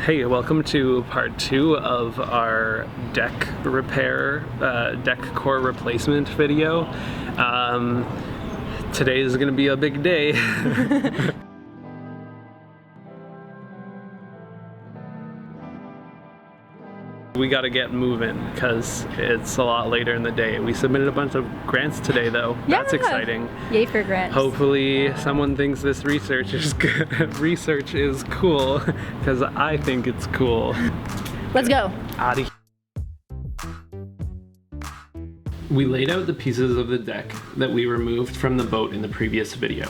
Hey, welcome to part 2 of our deck repair, deck core replacement video. Today is going to be a big day. We got to get moving because it's a lot later in the day. We submitted a bunch of grants today though. Yeah. That's exciting. Yay for grants. Hopefully someone thinks this research is good. Research is cool because I think it's cool. Let's go. Adi. We laid out the pieces of the deck that we removed from the boat in the previous video.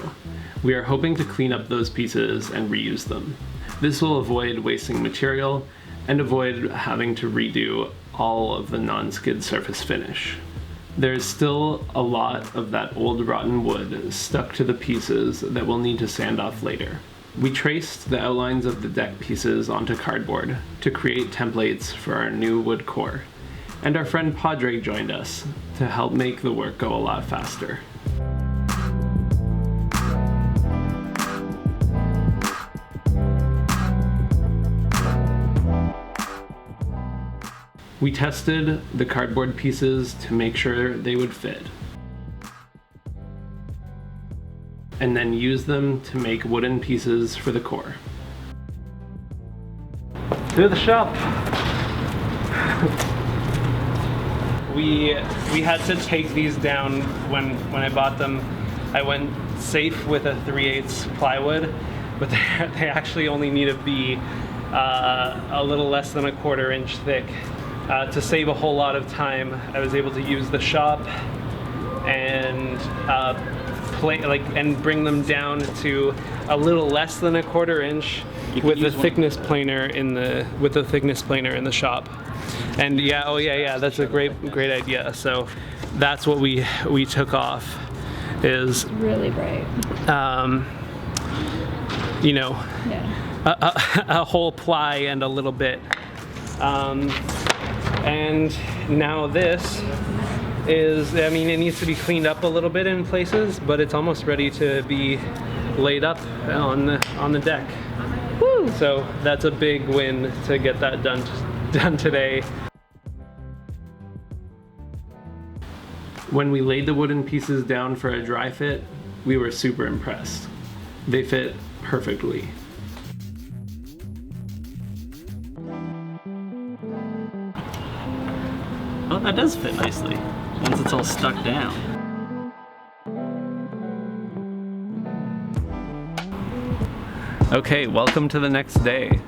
We are hoping to clean up those pieces and reuse them. This will avoid wasting material and avoid having to redo all of the non-skid surface finish. There's still a lot of that old rotten wood stuck to the pieces that we'll need to sand off later. We traced the outlines of the deck pieces onto cardboard to create templates for our new wood core, and our friend Padraigh joined us to help make the work go a lot faster. We tested the cardboard pieces to make sure they would fit, and then used them to make wooden pieces for the core. To the shop! We had to take these down when I bought them. I went safe with a 3/8 plywood, but they actually only need to be a little less than a 1/4 inch thick. To save a whole lot of time, I was able to use the shop and and bring them down to a little less than a 1/4 inch with the thickness planer in the shop. And yeah, oh yeah, that's a great idea. So that's what we took off. Is really bright. You know, yeah. a whole ply and a little bit. And now this is, I mean, it needs to be cleaned up a little bit in places, but it's almost ready to be laid up on the deck. Woo! So that's a big win to get that done today. When we laid the wooden pieces down for a dry fit, we were super impressed. They fit perfectly. Oh, that does fit nicely, once it's all stuck down. Okay, welcome to the next day.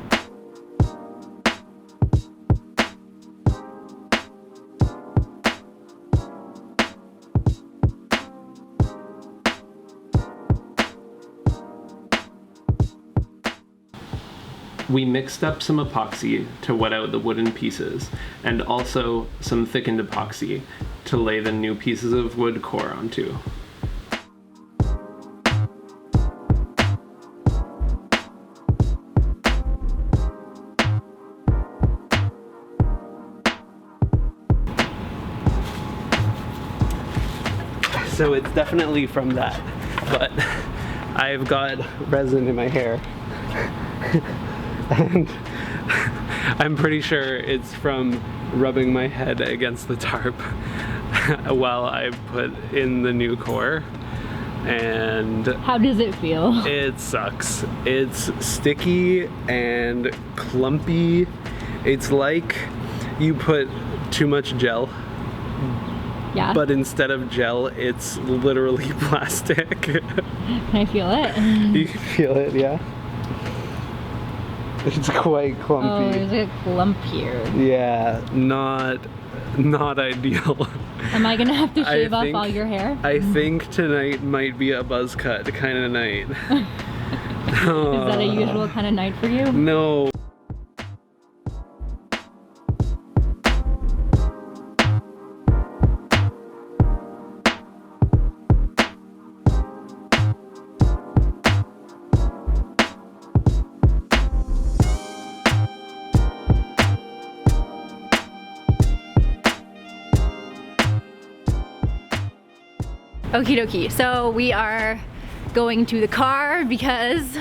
We mixed up some epoxy to wet out the wooden pieces, and also some thickened epoxy to lay the new pieces of wood core onto. So it's definitely from that, but I've got resin in my hair. And I'm pretty sure it's from rubbing my head against the tarp while I put in the new core. And how does it feel? It sucks. It's sticky and clumpy. It's like you put too much gel. Yeah. But instead of gel, it's literally plastic. Can I feel it? You can feel it, yeah. It's quite clumpy. Oh, there's a clump here. Yeah, not ideal. Am I gonna have to shave off all your hair? I think tonight might be a buzz cut kind of night. Is that a usual kind of night for you? No. Okie dokie, so we are going to the car because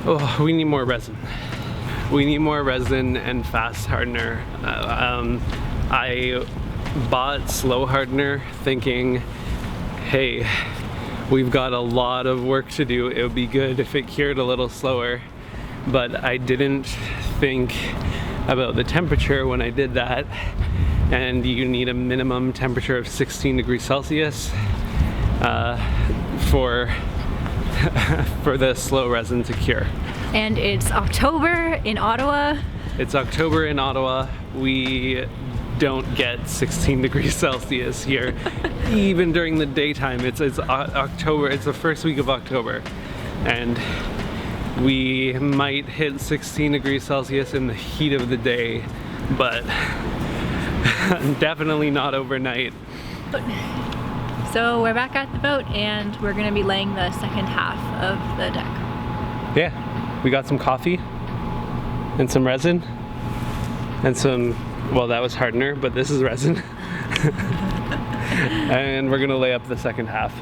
Oh, we need more resin. We need more resin and fast hardener. I bought slow hardener thinking, hey, we've got a lot of work to do. It would be good if it cured a little slower. But I didn't think about the temperature when I did that. And you need a minimum temperature of 16 degrees Celsius for the slow resin to cure. And it's October in Ottawa. It's October in Ottawa. We don't get 16 degrees Celsius here, even during the daytime. It's October, it's the first week of October. And we might hit 16 degrees Celsius in the heat of the day, but definitely not overnight. So we're back at the boat and we're gonna be laying the second half of the deck. Yeah, we got some coffee and some resin and some, well, that was hardener, but this is resin. And we're gonna lay up the second half.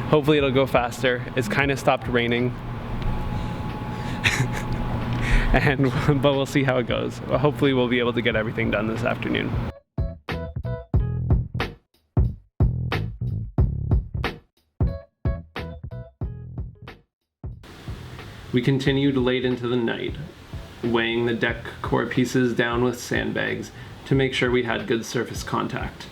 Hopefully it'll go faster. It's kind of stopped raining. But we'll see how it goes. Hopefully we'll be able to get everything done this afternoon. We continued late into the night, weighing the deck core pieces down with sandbags to make sure we had good surface contact,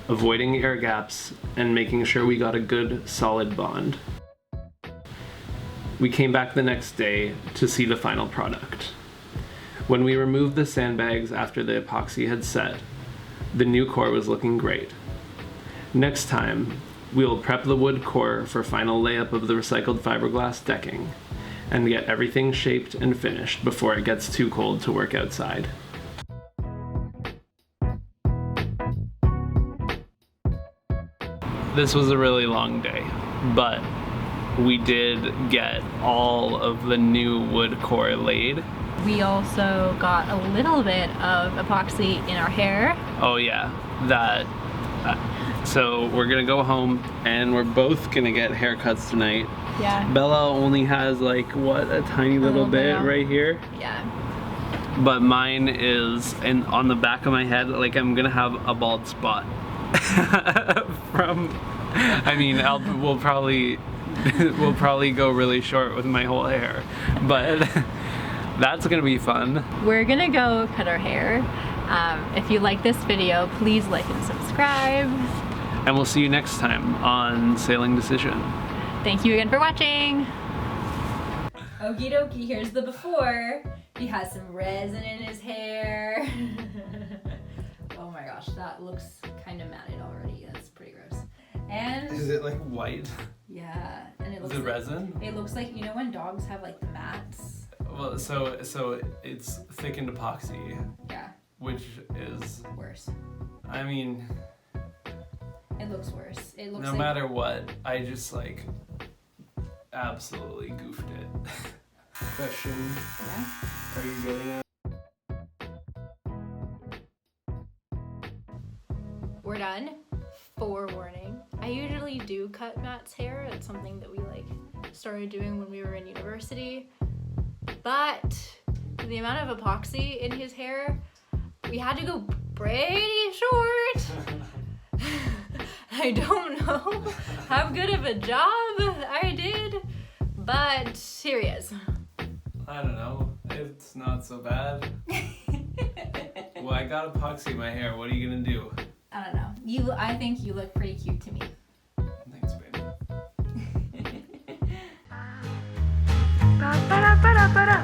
avoiding air gaps, and making sure we got a good, solid bond. We came back the next day to see the final product. When we removed the sandbags after the epoxy had set, the new core was looking great. Next time, we'll prep the wood core for final layup of the recycled fiberglass decking and get everything shaped and finished before it gets too cold to work outside. This was a really long day, but we did get all of the new wood core laid. We also got a little bit of epoxy in our hair. Oh yeah, that. So we're gonna go home and we're both gonna get haircuts tonight. Yeah. Bella only has like, what, a tiny little bit right here? Yeah. But mine is on the back of my head, like I'm gonna have a bald spot. I mean, we'll probably go really short with my whole hair, but that's gonna be fun. We're gonna go cut our hair. If you like this video, please like and subscribe. And we'll see you next time on Sailing Decision. Thank you again for watching. Okie dokie, here's the before. He has some resin in his hair. Oh my gosh, that looks kind of matted already. That's pretty gross. And is it like white? yeah, and it looks Is it like, resin? It looks like, you know when dogs have like the mats? Well, so it's thickened epoxy, Yeah, which is, worse. I mean, It looks worse. It looks no like matter what, I just like absolutely goofed it. Question, yeah. are you getting it? We're done. Forewarning. I usually do cut Matt's hair. It's something that we like started doing when we were in university. But the amount of epoxy in his hair, we had to go pretty short. I don't know how good of a job I did, but here he is. I don't know. It's not so bad. Well, I got epoxy in my hair. What are you gonna do? I don't know. I think you look pretty cute to me. Thanks, baby. Ba-ba-da-ba-da-ba-da.